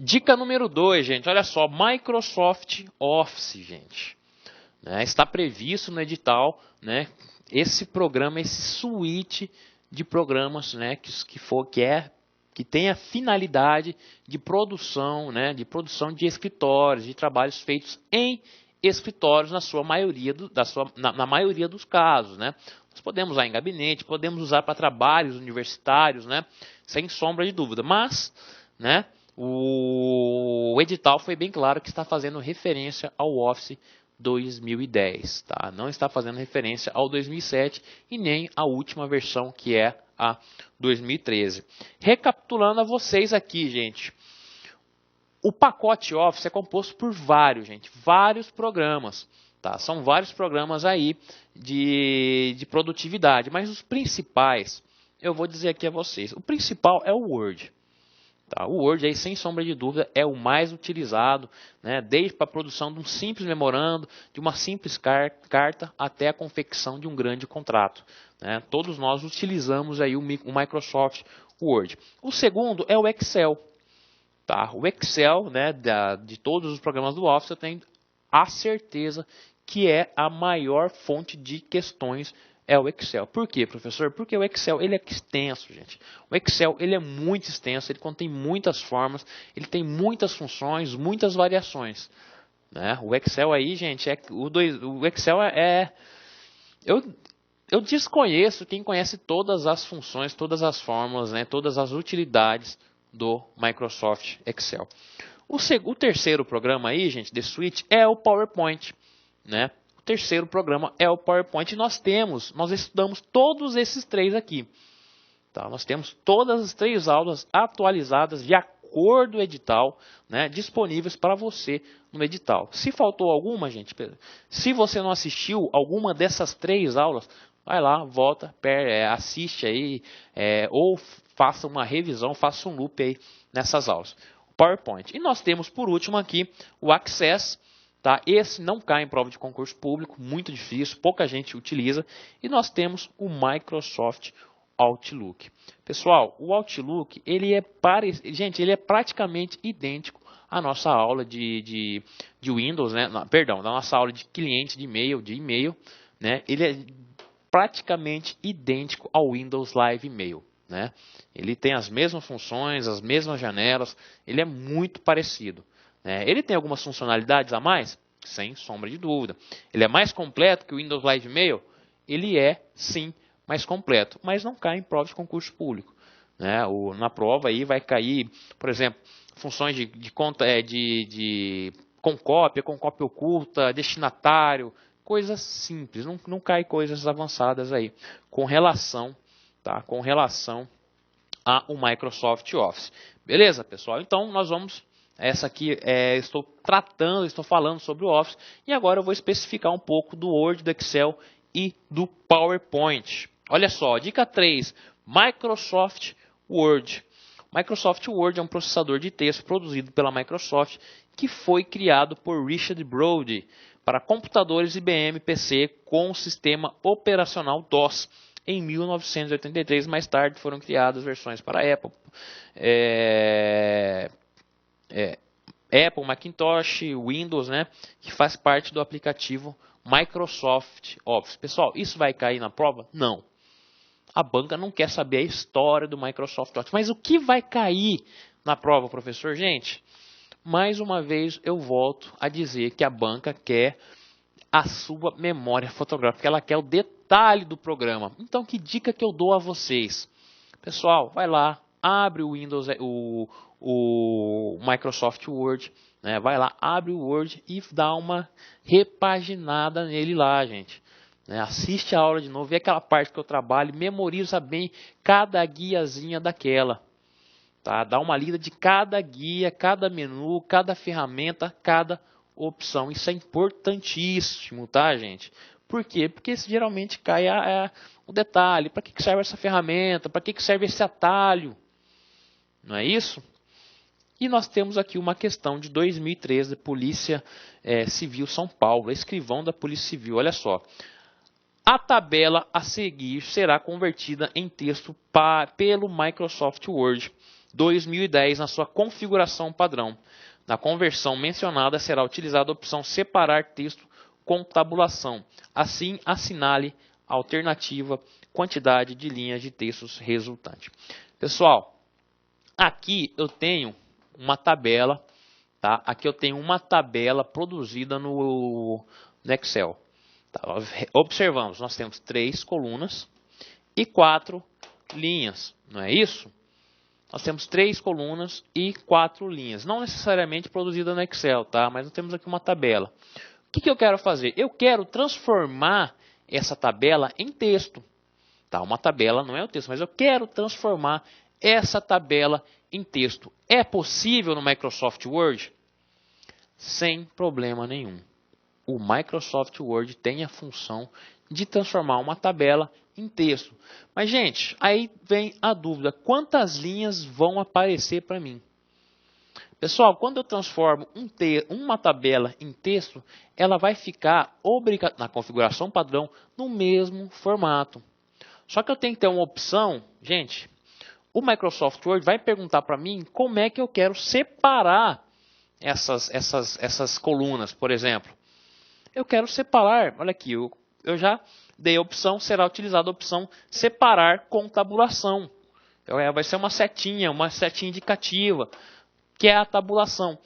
Dica número 2, gente, olha só, Microsoft Office, gente. Está previsto no edital, esse programa, esse suíte de programas, que tem a finalidade de produção, de escritórios, de trabalhos feitos em escritórios na sua maioria, na maioria dos casos, Nós podemos usar em gabinete, podemos usar para trabalhos universitários, sem sombra de dúvida, mas, o edital foi bem claro que está fazendo referência ao Office 2010, tá? Não está fazendo referência ao 2007 e nem à última versão, que é a 2013. Recapitulando a vocês aqui, gente. O pacote Office é composto por vários programas, tá? São vários programas aí de produtividade, mas os principais, eu vou dizer aqui a vocês. O principal é o Word. Tá, o Word, aí, sem sombra de dúvida, é o mais utilizado, desde para a produção de um simples memorando, de uma simples carta, até a confecção de um grande contrato. Todos nós utilizamos aí o Microsoft Word. O segundo é o Excel. Tá? O Excel, de todos os programas do Office, eu tenho a certeza que é a maior fonte de questões. É o Excel. Por quê, professor? Porque o Excel ele é extenso, gente. O Excel ele é muito extenso, ele contém muitas formas, ele tem muitas funções, muitas variações. O Excel aí, gente, o Excel eu desconheço quem conhece todas as funções, todas as fórmulas, todas as utilidades do Microsoft Excel. O terceiro programa aí, gente, de suite, é o PowerPoint, O terceiro programa é o PowerPoint. Nós estudamos todos esses três aqui. Tá? Nós temos todas as 3 aulas atualizadas de acordo com o edital, disponíveis para você no edital. Se faltou alguma, gente, se você não assistiu alguma dessas 3 aulas, vai lá, volta, assiste aí, ou faça uma revisão, faça um loop aí nessas aulas. O PowerPoint. E nós temos por último aqui o Access. Tá? Esse não cai em prova de concurso público, muito difícil, pouca gente utiliza. E nós temos o Microsoft Outlook. Pessoal, o Outlook ele é praticamente idêntico à nossa aula de Windows, da nossa aula de cliente de e-mail, Ele é praticamente idêntico ao Windows Live Mail. Ele tem as mesmas funções, as mesmas janelas, ele é muito parecido. Ele tem algumas funcionalidades a mais? Sem sombra de dúvida. Ele é mais completo que o Windows Live Mail? Ele é, sim, mais completo, mas não cai em prova de concurso público. Na prova aí vai cair, por exemplo, funções com cópia oculta, destinatário, coisas simples, não cai coisas avançadas aí, com relação ao Microsoft Office. Beleza, pessoal? Então, nós vamos... Essa aqui estou falando sobre o Office e agora eu vou especificar um pouco do Word, do Excel e do PowerPoint. Olha só, dica 3, Microsoft Word. Microsoft Word é um processador de texto produzido pela Microsoft que foi criado por Richard Brody para computadores IBM PC com o sistema operacional DOS em 1983. Mais tarde foram criadas versões para Apple. Apple, Macintosh, Windows, que faz parte do aplicativo Microsoft Office. Pessoal, isso vai cair na prova? Não. A banca não quer saber a história do Microsoft Office. Mas o que vai cair na prova, professor? Gente, mais uma vez eu volto a dizer que a banca quer a sua memória fotográfica. Ela quer o detalhe do programa. Então, que dica que eu dou a vocês? Pessoal, vai lá, abre o Windows, o Microsoft Word, vai lá, abre o Word e dá uma repaginada nele lá, gente. Assiste a aula de novo, vê aquela parte que eu trabalho, memoriza bem cada guiazinha daquela. Tá? Dá uma lida de cada guia, cada menu, cada ferramenta, cada opção. Isso é importantíssimo, tá, gente? Por quê? Porque geralmente cai o detalhe. Para que serve essa ferramenta? Para que serve esse atalho? Não é isso? E nós temos aqui uma questão de 2013, Polícia Civil São Paulo, escrivão da Polícia Civil. Olha só. A tabela a seguir será convertida em texto pelo Microsoft Word 2010 na sua configuração padrão. Na conversão mencionada será utilizada a opção separar texto com tabulação. Assim, assinale a alternativa quantidade de linhas de textos resultante. Pessoal, aqui eu tenho uma tabela, tá? Aqui eu tenho uma tabela produzida no Excel. Tá? Observamos, nós temos 3 colunas e 4 linhas, não é isso? Nós temos 3 colunas e 4 linhas, não necessariamente produzida no Excel, tá? Mas nós temos aqui uma tabela. O que eu quero fazer? Eu quero transformar essa tabela em texto. Tá? Uma tabela não é o texto, mas eu quero transformar essa tabela em texto. É possível no Microsoft Word? Sem problema nenhum. O Microsoft Word tem a função de transformar uma tabela em texto. Mas, gente, aí vem a dúvida. Quantas linhas vão aparecer para mim? Pessoal, quando eu transformo uma tabela em texto, ela vai ficar na configuração padrão no mesmo formato. Só que eu tenho que ter uma opção, gente, o Microsoft Word vai perguntar para mim como é que eu quero separar essas colunas, por exemplo. Eu quero separar, olha aqui, eu já dei a opção, será utilizada a opção separar com tabulação. Vai ser uma setinha indicativa, que é a tabulação.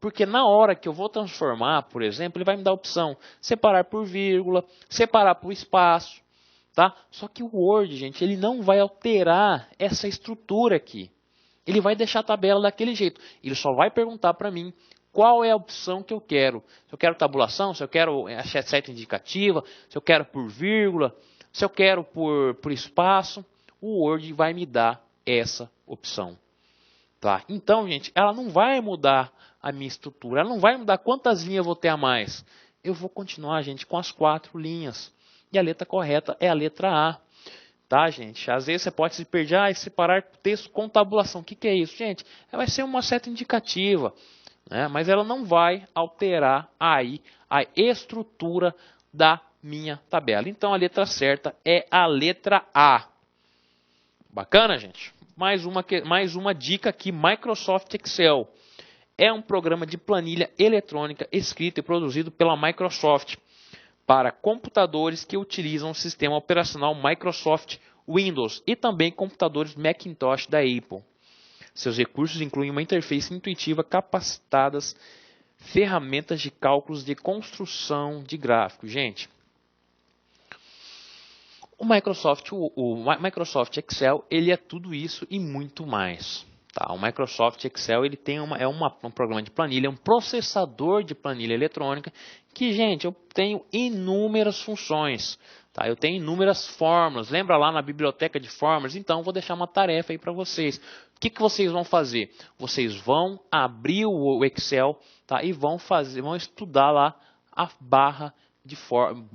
Porque na hora que eu vou transformar, por exemplo, ele vai me dar a opção separar por vírgula, separar por espaço. Tá? Só que o Word, gente, ele não vai alterar essa estrutura aqui. Ele vai deixar a tabela daquele jeito. Ele só vai perguntar para mim qual é a opção que eu quero. Se eu quero tabulação, se eu quero a seta indicativa, se eu quero por vírgula, se eu quero por espaço. O Word vai me dar essa opção. Tá? Então, gente, ela não vai mudar a minha estrutura. Ela não vai mudar quantas linhas eu vou ter a mais. Eu vou continuar, gente, com as 4 linhas. E a letra correta é a letra A. Tá, gente? Às vezes você pode se perder e separar texto com tabulação. O que é isso, gente? Vai ser uma seta indicativa, né? Mas ela não vai alterar aí a estrutura da minha tabela. Então a letra certa é a letra A. Bacana, gente? Mais uma dica aqui, Microsoft Excel. É um programa de planilha eletrônica escrito e produzido pela Microsoft para computadores que utilizam o sistema operacional Microsoft Windows e também computadores Macintosh da Apple. Seus recursos incluem uma interface intuitiva, capacitadas, ferramentas de cálculos de construção de gráficos. Gente, o Microsoft Excel ele é tudo isso e muito mais. Tá? O Microsoft Excel ele tem um programa de planilha, um processador de planilha eletrônica que, gente, eu tenho inúmeras funções. Tá? Eu tenho inúmeras fórmulas. Lembra lá na biblioteca de fórmulas? Então, vou deixar uma tarefa aí para vocês. O que vocês vão fazer? Vocês vão abrir o Excel, tá? E vão estudar lá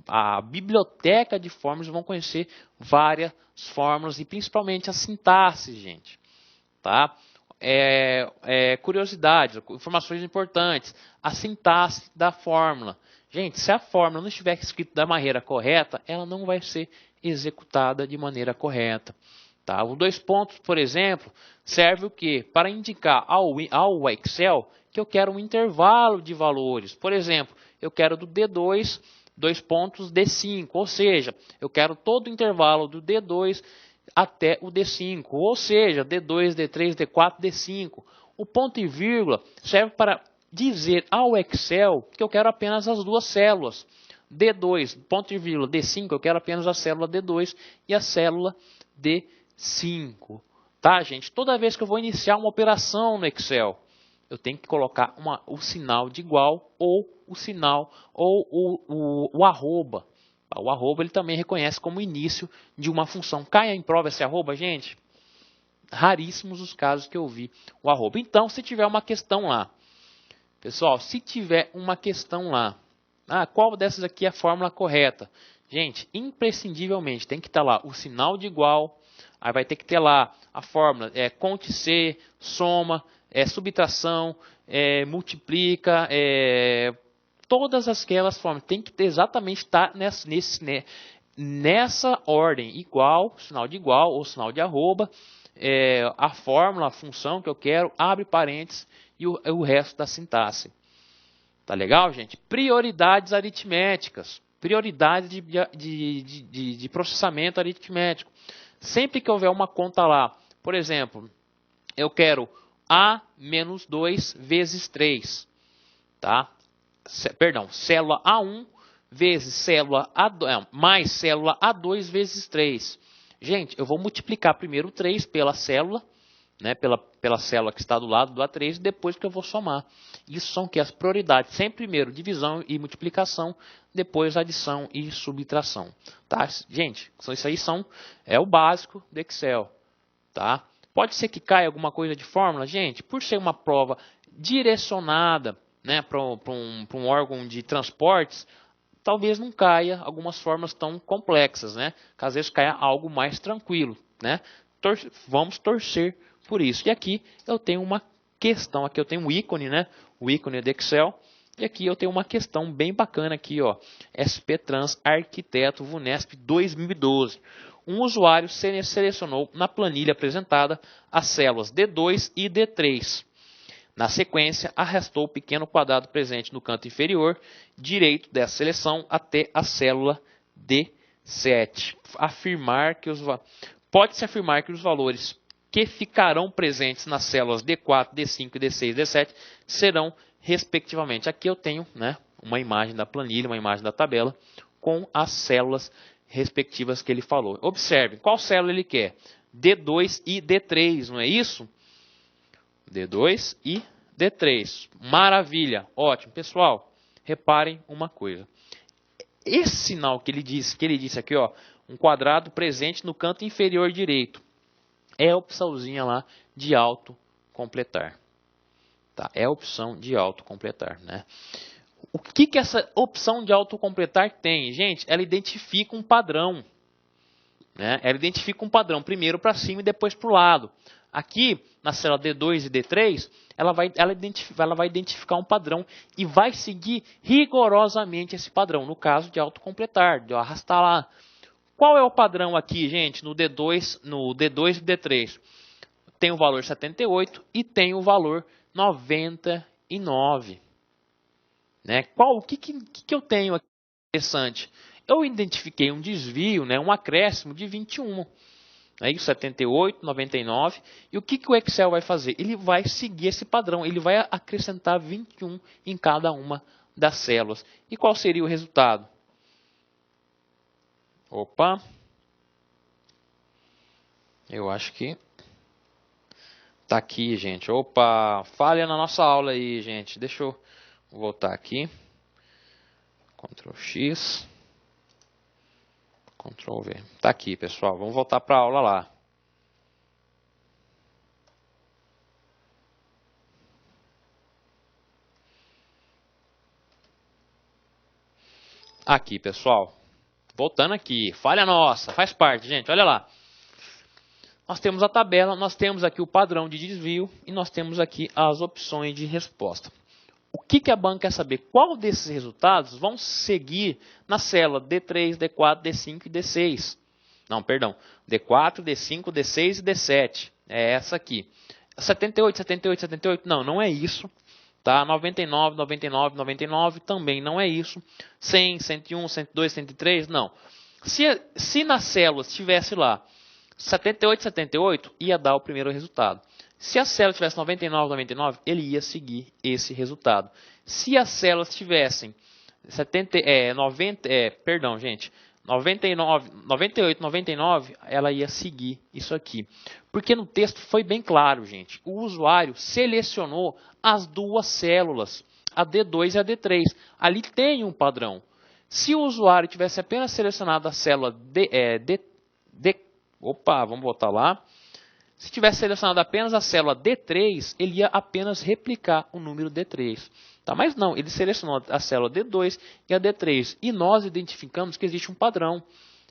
a biblioteca de fórmulas, vão conhecer várias fórmulas e principalmente a sintaxe, gente. Tá? Curiosidades, informações importantes, a sintaxe da fórmula. Gente, se a fórmula não estiver escrita da maneira correta, ela não vai ser executada de maneira correta. Tá? Os 2 pontos, por exemplo, serve o quê? Para indicar ao Excel que eu quero um intervalo de valores. Por exemplo, eu quero do D2, 2 pontos D5, ou seja, eu quero todo o intervalo do D2 até o D5, ou seja, D2, D3, D4, D5. O ponto e vírgula serve para dizer ao Excel que eu quero apenas as 2 células. D2, ponto e vírgula, D5, eu quero apenas a célula D2 e a célula D5. Tá, gente? Toda vez que eu vou iniciar uma operação no Excel, eu tenho que colocar o sinal de igual ou o sinal ou o arroba. O arroba ele também reconhece como início de uma função. Caia em prova esse arroba, gente? Raríssimos os casos que eu vi o arroba. Então, se tiver uma questão lá, pessoal, se tiver uma questão lá, qual dessas aqui é a fórmula correta? Gente, imprescindivelmente tem que estar lá o sinal de igual, aí vai ter que ter lá a fórmula, conte C, soma, subtração, multiplica, todas aquelas formas, tem que ter exatamente estar nessa ordem, igual, sinal de igual ou sinal de arroba, a fórmula, a função que eu quero, abre parênteses e o resto da sintaxe. Tá legal, gente? Prioridades aritméticas. Prioridades de processamento aritmético. Sempre que houver uma conta lá, por exemplo, eu quero A menos 2 vezes 3. Tá? Perdão, célula A1 vezes célula A2, mais célula A2 vezes 3. Gente, eu vou multiplicar primeiro o 3 pela célula, né, pela célula que está do lado do A3, e depois que eu vou somar. Isso são que as prioridades, sempre primeiro divisão e multiplicação, depois adição e subtração. Tá? Gente, isso aí é o básico do Excel. Tá? Pode ser que caia alguma coisa de fórmula, gente, por ser uma prova direcionada, né, para um órgão de transportes, talvez não caia algumas fórmulas tão complexas, né? Que às vezes caia algo mais tranquilo, né? Vamos torcer por isso. E aqui eu tenho uma questão, aqui eu tenho um ícone, né? O ícone do Excel. E aqui eu tenho uma questão bem bacana aqui, ó. SP Trans Arquiteto VUNESP 2012. Um usuário selecionou na planilha apresentada as células D2 e D3. Na sequência, arrastou o pequeno quadrado presente no canto inferior direito dessa seleção até a célula D7. Pode-se afirmar que os valores que ficarão presentes nas células D4, D5, D6 e D7 serão respectivamente. Aqui eu tenho, né, uma imagem da planilha, uma imagem da tabela com as células respectivas que ele falou. Observe, qual célula ele quer? D2 e D3, não é isso? D2 e D3. Maravilha, ótimo. Pessoal, reparem uma coisa. Esse sinal que ele disse aqui, ó, um quadrado presente no canto inferior direito, é a opçãozinha lá de autocompletar. Tá? É a opção de autocompletar, né? O que essa opção de autocompletar tem? Gente, ela identifica um padrão. Né? Ela identifica um padrão, primeiro para cima e depois para o lado. Aqui, na célula D2 e D3, ela vai identificar um padrão e vai seguir rigorosamente esse padrão, no caso de autocompletar, de eu arrastar lá. Qual é o padrão aqui, gente, no D2 e D3? Tem o valor 78 e tem o valor 99. Né? O que eu tenho aqui interessante? Eu identifiquei um desvio, né, um acréscimo de 21. Aí, 78, 99. E o que o Excel vai fazer? Ele vai seguir esse padrão. Ele vai acrescentar 21 em cada uma das células. E qual seria o resultado? Opa. Eu acho que tá aqui, gente. Opa. Falha na nossa aula aí, gente. Deixa eu voltar aqui. Ctrl X. Ctrl V. Tá aqui, pessoal. Vamos voltar para a aula lá. Aqui, pessoal. Voltando aqui. Falha nossa. Faz parte, gente. Olha lá. Nós temos a tabela, nós temos aqui o padrão de desvio e nós temos aqui as opções de resposta. O que a banca quer saber? Qual desses resultados vão seguir na célula D3, D4, D5 e D6? Não, perdão. D4, D5, D6 e D7. É essa aqui. 78, 78, 78? Não, não é isso. Tá? 99, 99, 99 também não é isso. 100, 101, 102, 103? Não. Se na célula tivesse lá 78, 78, ia dar o primeiro resultado. Se a célula tivesse 99, 99, ele ia seguir esse resultado. Se as células tivessem 98, 99, ela ia seguir isso aqui. Porque no texto foi bem claro, gente. O usuário selecionou as duas células, a D2 e a D3. Ali tem um padrão. Se o usuário tivesse apenas selecionado a célula vamos voltar lá. Se tivesse selecionado apenas a célula D3, ele ia apenas replicar o número D3. Tá? Mas não, ele selecionou a célula D2 e a D3. E nós identificamos que existe um padrão.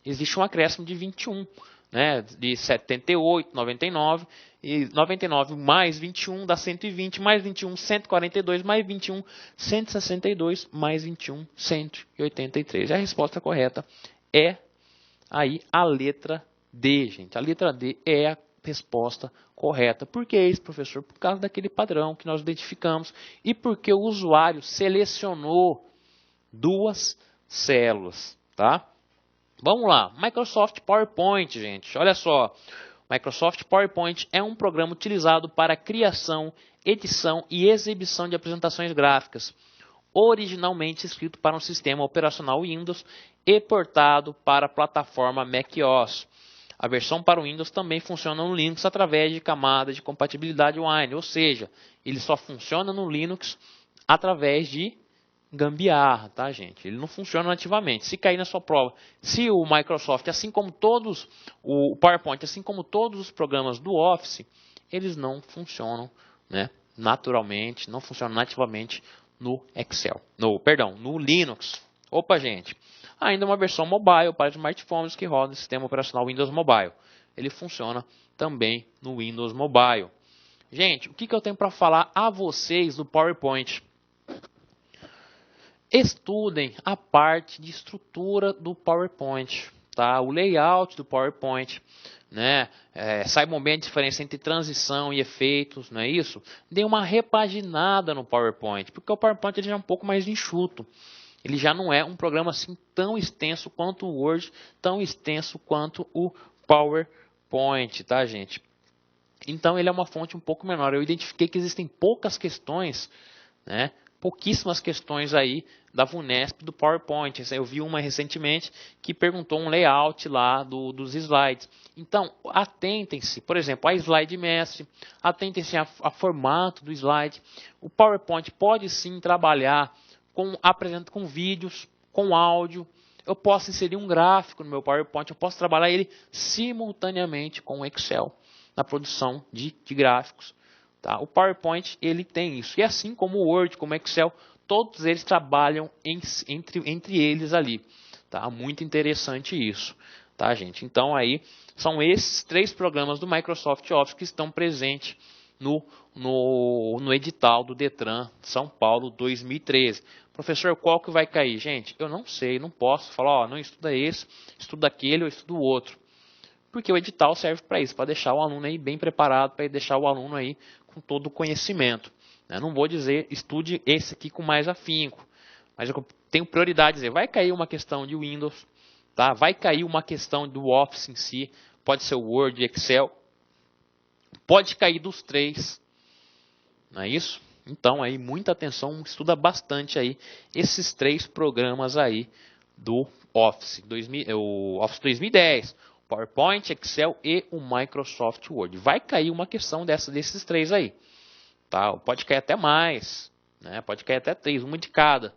Existe um acréscimo de 21. Né? De 78, 99. E 99 mais 21 dá 120. Mais 21, 142. Mais 21, 162. Mais 21, 183. E a resposta correta é aí a letra D, gente. A letra D é resposta correta. Por que isso, professor? Por causa daquele padrão que nós identificamos e porque o usuário selecionou duas células, tá? Vamos lá, Microsoft PowerPoint, gente. Olha só, Microsoft PowerPoint é um programa utilizado para criação, edição e exibição de apresentações gráficas, originalmente escrito para um sistema operacional Windows e portado para a plataforma macOS. A versão para o Windows também funciona no Linux através de camada de compatibilidade Wine, ou seja, ele só funciona no Linux através de gambiarra, tá, gente? Ele não funciona nativamente. Se cair na sua prova, se o Microsoft, assim como todos, o PowerPoint, assim como todos os programas do Office, eles não funcionam, né, naturalmente, não funcionam nativamente no Excel, no Linux. Opa, gente. Ainda uma versão mobile para smartphones que roda o sistema operacional Windows Mobile. Ele funciona também no Windows Mobile. Gente, o que eu tenho para falar a vocês do PowerPoint? Estudem a parte de estrutura do PowerPoint, tá? O layout do PowerPoint, né? Saibam bem a diferença entre transição e efeitos, não é isso? Dê uma repaginada no PowerPoint, porque o PowerPoint ele já é um pouco mais enxuto. Ele já não é um programa assim tão extenso quanto o Word, tão extenso quanto o PowerPoint, tá, gente? Então ele é uma fonte um pouco menor. Eu identifiquei que existem poucas questões, né? Pouquíssimas questões aí da VUNESP do PowerPoint. Eu vi uma recentemente que perguntou um layout lá dos slides. Então, atentem-se, por exemplo, a slide mestre, atentem-se a formato do slide. O PowerPoint pode sim trabalhar com vídeos, com áudio. Eu posso inserir um gráfico no meu PowerPoint, eu posso trabalhar ele simultaneamente com o Excel na produção de gráficos. Tá? O PowerPoint ele tem isso. E assim como o Word, como o Excel, todos eles trabalham entre eles ali. Tá? Muito interessante isso. Tá, gente? Então aí são esses 3 programas do Microsoft Office que estão presentes no edital do Detran São Paulo 2013. Professor, qual que vai cair? Gente, eu não sei, não posso falar, não estuda esse, estuda aquele ou estuda o outro. Porque o edital serve para isso, para deixar o aluno aí bem preparado, para deixar o aluno aí com todo o conhecimento. Eu não vou dizer, estude esse aqui com mais afinco, mas eu tenho prioridade de dizer, vai cair uma questão de Windows, tá? Vai cair uma questão do Office em si, pode ser o Word, Excel, pode cair dos 3, não é isso? Então aí muita atenção, estuda bastante aí esses 3 programas aí do Office, o Office 2010, PowerPoint, Excel e o Microsoft Word. Vai cair uma questão desses 3 aí, tá? Pode cair até mais, né? Pode cair até 3, uma de cada.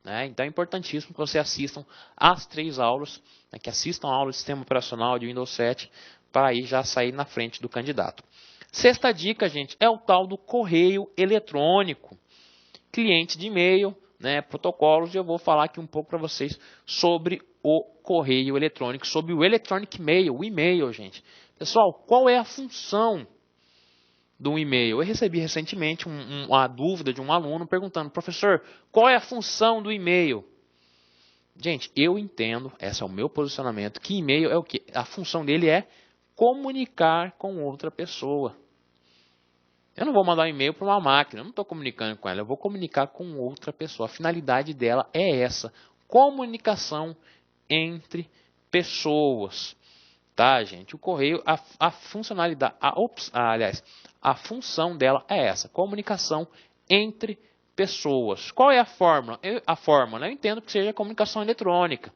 Né? Então é importantíssimo que vocês assistam as 3 aulas, né? Que assistam a aula de sistema operacional de Windows 7 para aí já sair na frente do candidato. Sexta dica, gente, é o tal do correio eletrônico. Cliente de e-mail, né, protocolos, e eu vou falar aqui um pouco para vocês sobre o correio eletrônico, sobre o electronic mail, o e-mail, gente. Pessoal, qual é a função do e-mail? Eu recebi recentemente uma dúvida de um aluno perguntando, professor, qual é a função do e-mail? Gente, eu entendo, esse é o meu posicionamento, que e-mail é o quê? A função dele é comunicar com outra pessoa. Eu não vou mandar um e-mail para uma máquina, eu não estou comunicando com ela, eu vou comunicar com outra pessoa. A finalidade dela é essa, comunicação entre pessoas. Tá, gente? O correio, a funcionalidade, a função dela é essa, comunicação entre pessoas. Qual é a fórmula? A fórmula, eu entendo que seja comunicação eletrônica.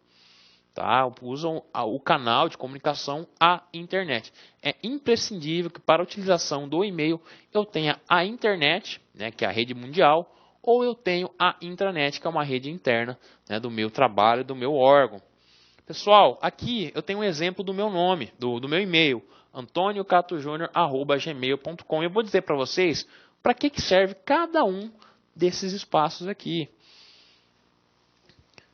Tá? Usam o canal de comunicação, a internet. É imprescindível que para a utilização do e-mail eu tenha a internet, né, que é a rede mundial, ou eu tenho a intranet, que é uma rede interna, né, do meu trabalho, do meu órgão. Pessoal, aqui eu tenho um exemplo do meu nome, do meu e-mail, antoniocatojunior@gmail.com. Eu vou dizer para vocês para que serve cada um desses espaços aqui.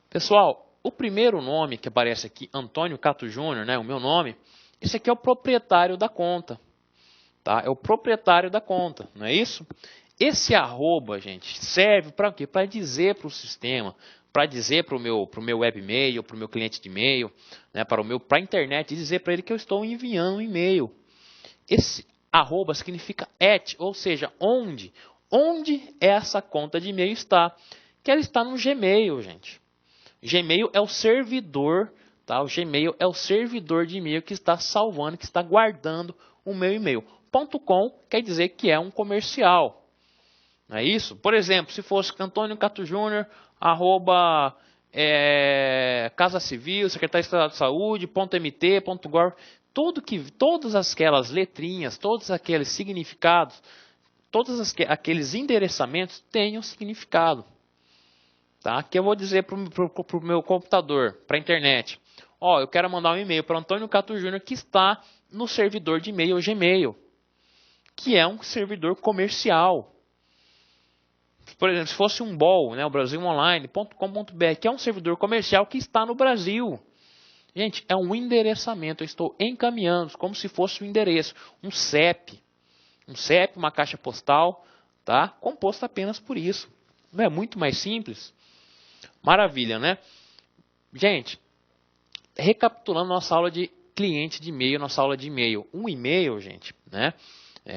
Pessoal, o primeiro nome que aparece aqui, Antônio Cato Júnior, né, o meu nome, esse aqui é o proprietário da conta. Tá? É o proprietário da conta, não é isso? Esse arroba, gente, serve para o quê? Para dizer para o sistema, para dizer para o meu webmail, para o meu cliente de e-mail, né, para a internet, dizer para ele que eu estou enviando um e-mail. esse arroba significa at, ou seja, onde. Onde essa conta de e-mail está? Que ela está no Gmail, gente. Gmail é o servidor, tá? O Gmail é o servidor de e-mail que está salvando, que está guardando o meu e-mail. .com quer dizer que é um comercial. Não é isso? Por exemplo, se fosse Antônio Cato Júnior, arroba Casa Civil, Secretaria de Estado de Saúde, .mt, .gov, todas aquelas letrinhas, todos aqueles significados, todos aqueles endereçamentos têm um significado. Tá? Que eu vou dizer para o meu computador, para a internet. Ó, eu quero mandar um e-mail para Antônio Cato Júnior que está no servidor de e-mail Gmail, que é um servidor comercial. Por exemplo, se fosse um BOL, né, o Brasilonline.com.br, que é um servidor comercial que está no Brasil. Gente, é um endereçamento, eu estou encaminhando, como se fosse um endereço, um CEP. Um CEP, uma caixa postal, tá? Composto apenas por isso. Não é muito mais simples? Maravilha, né? Gente, recapitulando nossa aula de cliente de e-mail, nossa aula de e-mail. Um e-mail, gente, né?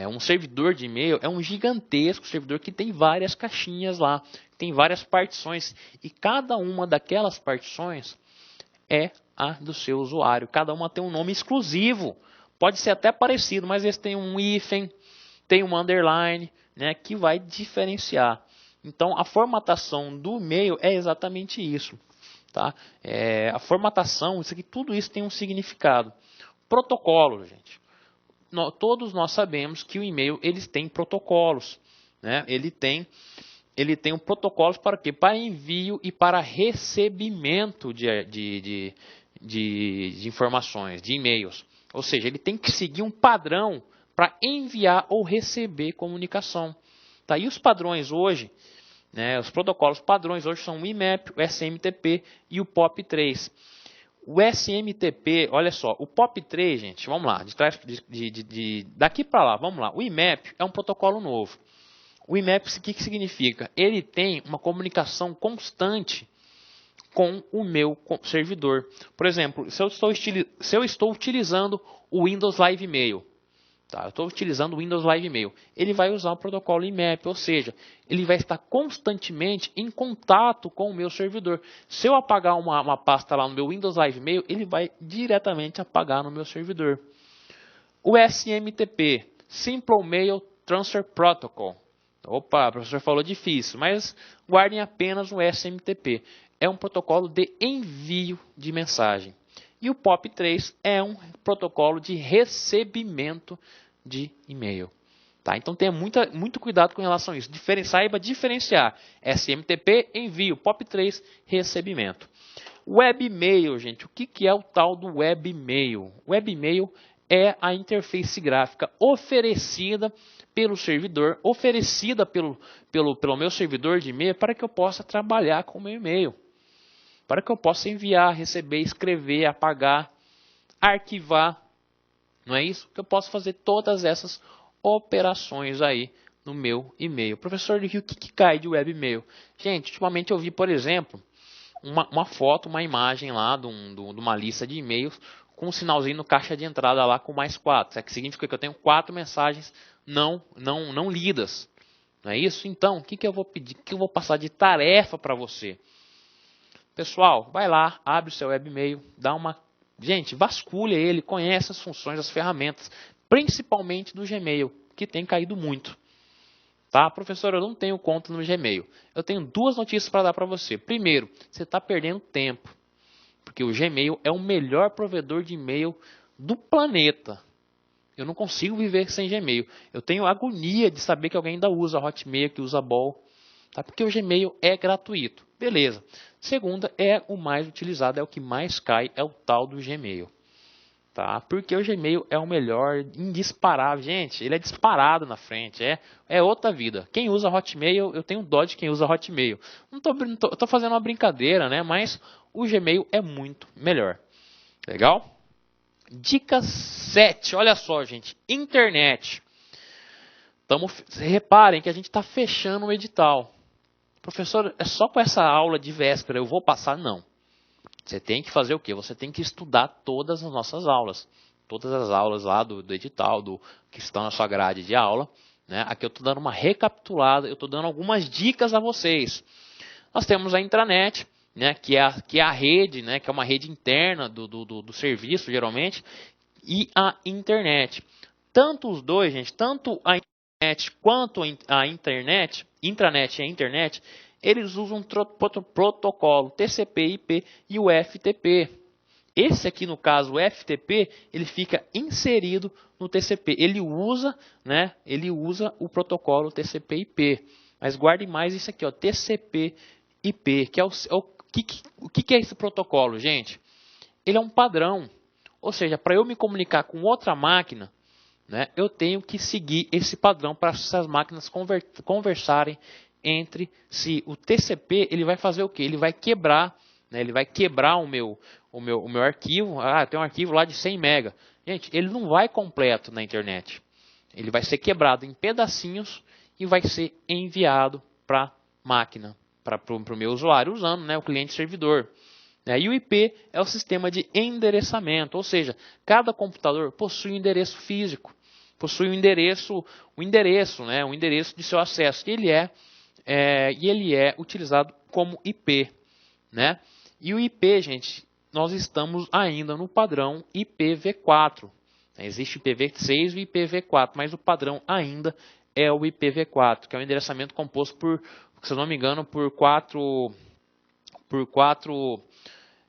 Um servidor de e-mail é um gigantesco servidor que tem várias caixinhas lá, tem várias partições e cada uma daquelas partições é a do seu usuário. Cada uma tem um nome exclusivo. Pode ser até parecido, mas esse tem um hífen, tem um underline, né, que vai diferenciar. Então, a formatação do e-mail é exatamente isso. Tá? A formatação, isso aqui, tudo isso tem um significado. Protocolo, gente. Todos nós sabemos que o e-mail eles têm protocolos. Né? Ele tem um protocolo para quê? Para envio e para recebimento de informações, de e-mails. Ou seja, ele tem que seguir um padrão para enviar ou receber comunicação. Tá? E os padrões hoje, né, os protocolos padrões hoje são o IMAP, o SMTP e o POP3. O SMTP, olha só, o POP3, gente, vamos lá, daqui para lá, vamos lá. O IMAP é um protocolo novo. O IMAP, o que significa? Ele tem uma comunicação constante com o meu servidor. Por exemplo, se eu estou utilizando o Windows Live Mail, tá? Eu estou utilizando o Windows Live Mail, ele vai usar o protocolo IMAP, ou seja, ele vai estar constantemente em contato com o meu servidor. Se eu apagar uma pasta lá no meu Windows Live Mail, ele vai diretamente apagar no meu servidor. O SMTP, Simple Mail Transfer Protocol. Opa, o professor falou difícil, mas guardem apenas o SMTP. É um protocolo de envio de mensagem. E o POP3 é um protocolo de recebimento de e-mail. Tá? Então tenha muito cuidado com relação a isso. Saiba diferenciar SMTP, envio, POP3, recebimento. Webmail, gente. O que é o tal do webmail? Webmail é a interface gráfica oferecida pelo servidor, oferecida pelo meu servidor de e-mail para que eu possa trabalhar com o meu e-mail. Para que eu possa enviar, receber, escrever, apagar, arquivar. Não é isso? Que eu posso fazer todas essas operações aí no meu e-mail. Professor, o que cai de webmail? Gente, ultimamente eu vi, por exemplo, uma foto, uma imagem lá de uma lista de e-mails com um sinalzinho no caixa de entrada lá com mais 4. Isso significa que eu tenho 4 mensagens não lidas. Não é isso? Então, o que eu vou pedir? O que eu vou passar de tarefa para você? Pessoal, vai lá, abre o seu webmail, gente, vasculha ele, conhece as funções, as ferramentas, principalmente do Gmail, que tem caído muito. Tá, professor, eu não tenho conta no Gmail. Eu tenho 2 notícias para dar para você. Primeiro, você está perdendo tempo, porque o Gmail é o melhor provedor de e-mail do planeta. Eu não consigo viver sem Gmail. Eu tenho agonia de saber que alguém ainda usa Hotmail, que usa Bol, tá? Porque o Gmail é gratuito. Beleza. Segunda, é o mais utilizado, é o que mais cai, é o tal do Gmail. Tá? Porque o Gmail é o melhor, indisparável. Gente, ele é disparado na frente, é outra vida. Quem usa Hotmail, eu tenho dó de quem usa Hotmail. Não tô fazendo uma brincadeira, né? Mas o Gmail é muito melhor. Legal? Dica 7, olha só, gente, internet. Reparem que a gente está fechando o edital. Professor, é só com essa aula de véspera eu vou passar? Não. Você tem que fazer o quê? Você tem que estudar todas as nossas aulas. todas as aulas lá do edital, que estão na sua grade de aula. Né? Aqui eu estou dando uma recapitulada, eu estou dando algumas dicas a vocês. Nós temos a intranet, né, que é a rede, né, que é uma rede interna do serviço, geralmente, e a internet. Tanto os dois, gente, tanto a internet quanto a internet, intranet e a internet, eles usam protocolo TCP/IP e o FTP. Esse aqui, no caso, o FTP, ele fica inserido no TCP. Ele usa o protocolo TCP/IP. Mas guarde mais isso aqui, ó, TCP/IP, que é o que é esse protocolo, gente? Ele é um padrão. Ou seja, para eu me comunicar com outra máquina, né, eu tenho que seguir esse padrão para essas máquinas conversarem entre si. O TCP, ele vai fazer o quê? Ele vai quebrar, né, o meu arquivo. Tem um arquivo lá de 100 MB. Gente, ele não vai completo na internet. Ele vai ser quebrado em pedacinhos e vai ser enviado para a máquina, para o meu usuário, usando, né, o cliente servidor. E o IP é o sistema de endereçamento, ou seja, cada computador possui um endereço físico, possui um endereço de seu acesso, e ele é utilizado como IP. Né? E o IP, gente, nós estamos ainda no padrão IPv4. Existe o IPv6 e o IPv4, mas o padrão ainda é o IPv4, que é um endereçamento composto por, se eu não me engano,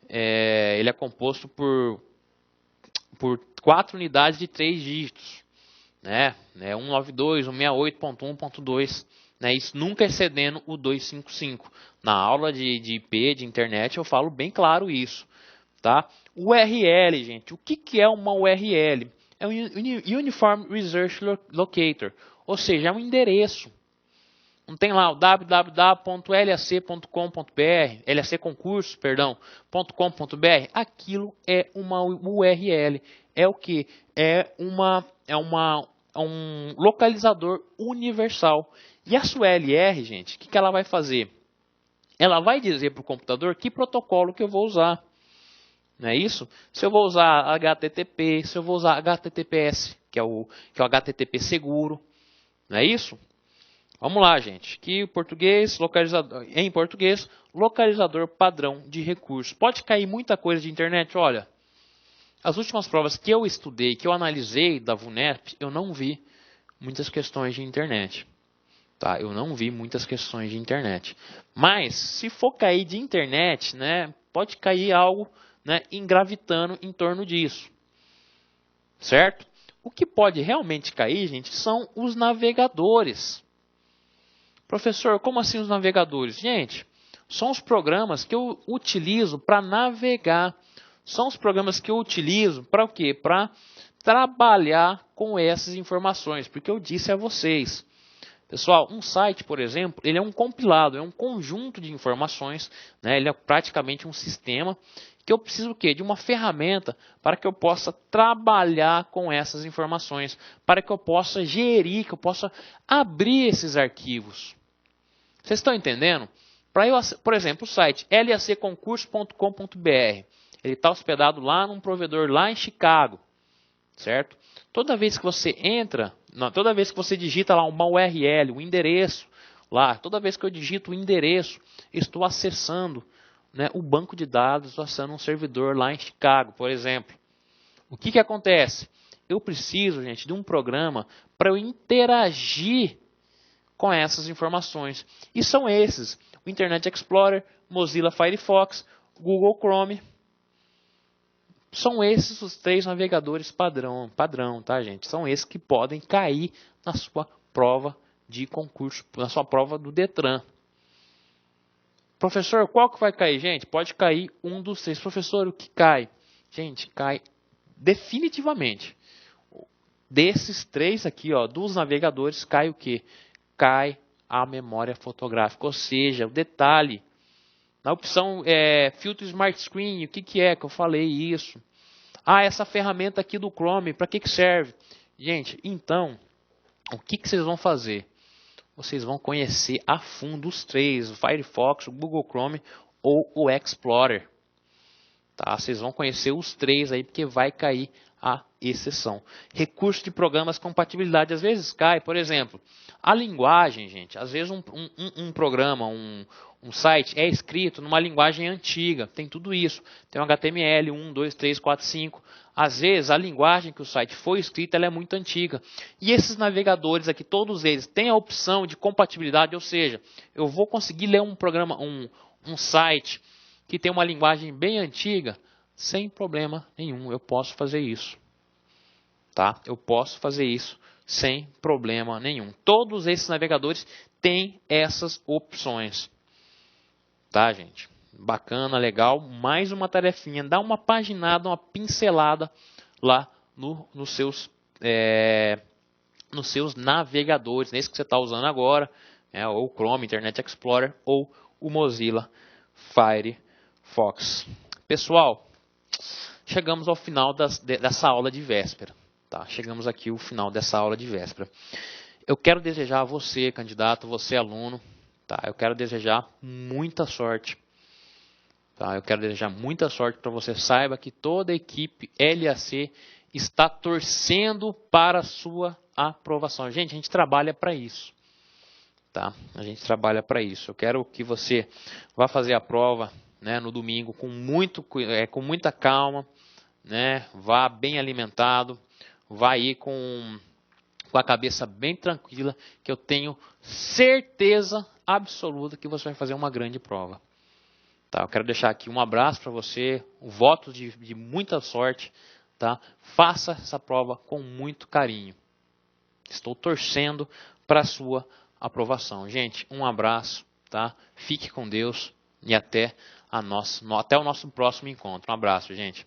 ele é composto por 4 unidades de 3 dígitos, né? 192, 168.1.2, né? Isso nunca excedendo o 255. Na aula de IP, de internet, eu falo bem claro isso, tá? URL, gente, o que é uma URL? É um Uniform Research Locator, ou seja, é um endereço. Não tem lá o www.lac.com.br, lacconcursos.com.br. Aquilo é uma URL. É o que? É um localizador universal. E a sua URL, gente, o que ela vai fazer? Ela vai dizer para o computador que protocolo que eu vou usar. Não é isso? Se eu vou usar HTTP, se eu vou usar HTTPS, que é o HTTP seguro. Não é isso? Vamos lá, gente. Aqui em português, localizador padrão de recursos. Pode cair muita coisa de internet. Olha, as últimas provas que eu estudei, que eu analisei da VUNESP, eu não vi muitas questões de internet. Tá? Eu não vi muitas questões de internet. Mas, se for cair de internet, né, pode cair algo, né, gravitando em torno disso. Certo? O que pode realmente cair, gente, são os navegadores. Professor, como assim os navegadores? Gente, são os programas que eu utilizo para navegar. São os programas que eu utilizo para o quê? Para trabalhar com essas informações. Porque eu disse a vocês. Pessoal, um site, por exemplo, ele é um compilado, é um conjunto de informações. Né? Ele é praticamente um sistema que eu preciso o quê? De uma ferramenta para que eu possa trabalhar com essas informações. Para que eu possa gerir, que eu possa abrir esses arquivos. Vocês estão entendendo? Por exemplo, o site lacconcurso.com.br. Ele está hospedado lá num provedor lá em Chicago. Certo? Toda vez que você toda vez que você digita lá uma URL, um endereço, lá, toda vez que eu digito o endereço, estou acessando, né, o banco de dados, estou acessando um servidor lá em Chicago, por exemplo. O que acontece? Eu preciso, gente, de um programa para eu interagir com essas informações. E são esses: o Internet Explorer, Mozilla Firefox, Google Chrome. São esses os 3 navegadores padrão, tá, gente? São esses que podem cair na sua prova de concurso, na sua prova do Detran. Professor, qual que vai cair? Gente, pode cair um dos 3. Professor, o que cai? Gente, cai definitivamente. Desses 3 aqui, ó, dos navegadores, cai o quê? Cai a memória fotográfica. Ou seja, o detalhe, na opção filtro Smart Screen, o que é que eu falei isso? Essa ferramenta aqui do Chrome, para que serve? Gente, então, o que vocês vão fazer? Vocês vão conhecer a fundo os 3, o Firefox, o Google Chrome ou o Explorer. Tá? Vocês vão conhecer os 3 aí, porque vai cair a exceção. Recurso de programas compatibilidade, às vezes cai, por exemplo, a linguagem, gente, às vezes um programa, um site é escrito numa linguagem antiga, tem tudo isso, tem um HTML 1, 2, 3, 4, 5, às vezes a linguagem que o site foi escrita ela é muito antiga, e esses navegadores aqui, todos eles têm a opção de compatibilidade, ou seja, eu vou conseguir ler um programa, um site que tem uma linguagem bem antiga, sem problema nenhum, eu posso fazer isso. Tá? Eu posso fazer isso sem problema nenhum. Todos esses navegadores têm essas opções. Tá, gente? Bacana, legal. Mais uma tarefinha. Dá uma paginada, uma pincelada lá nos seus navegadores. Nesse que você está usando agora. Ou o Chrome, Internet Explorer ou o Mozilla Firefox. Pessoal, chegamos ao final dessa aula de véspera. Tá? Chegamos aqui ao final dessa aula de véspera. Eu quero desejar a você, candidato, você aluno, tá? Eu quero desejar muita sorte. Tá? Eu quero desejar muita sorte para você. Saiba que toda a equipe LAC está torcendo para a sua aprovação. Gente, a gente trabalha para isso. Tá? A gente trabalha para isso. Eu quero que você vá fazer a prova, né, no domingo com muita calma, né? Vá bem alimentado, vá aí com a cabeça bem tranquila, que eu tenho certeza absoluta que você vai fazer uma grande prova. Tá? Eu quero deixar aqui um abraço para você, um voto de muita sorte. Tá? Faça essa prova com muito carinho. Estou torcendo para a sua aprovação. Gente, um abraço. Tá? Fique com Deus e até o nosso próximo encontro. Um abraço, gente.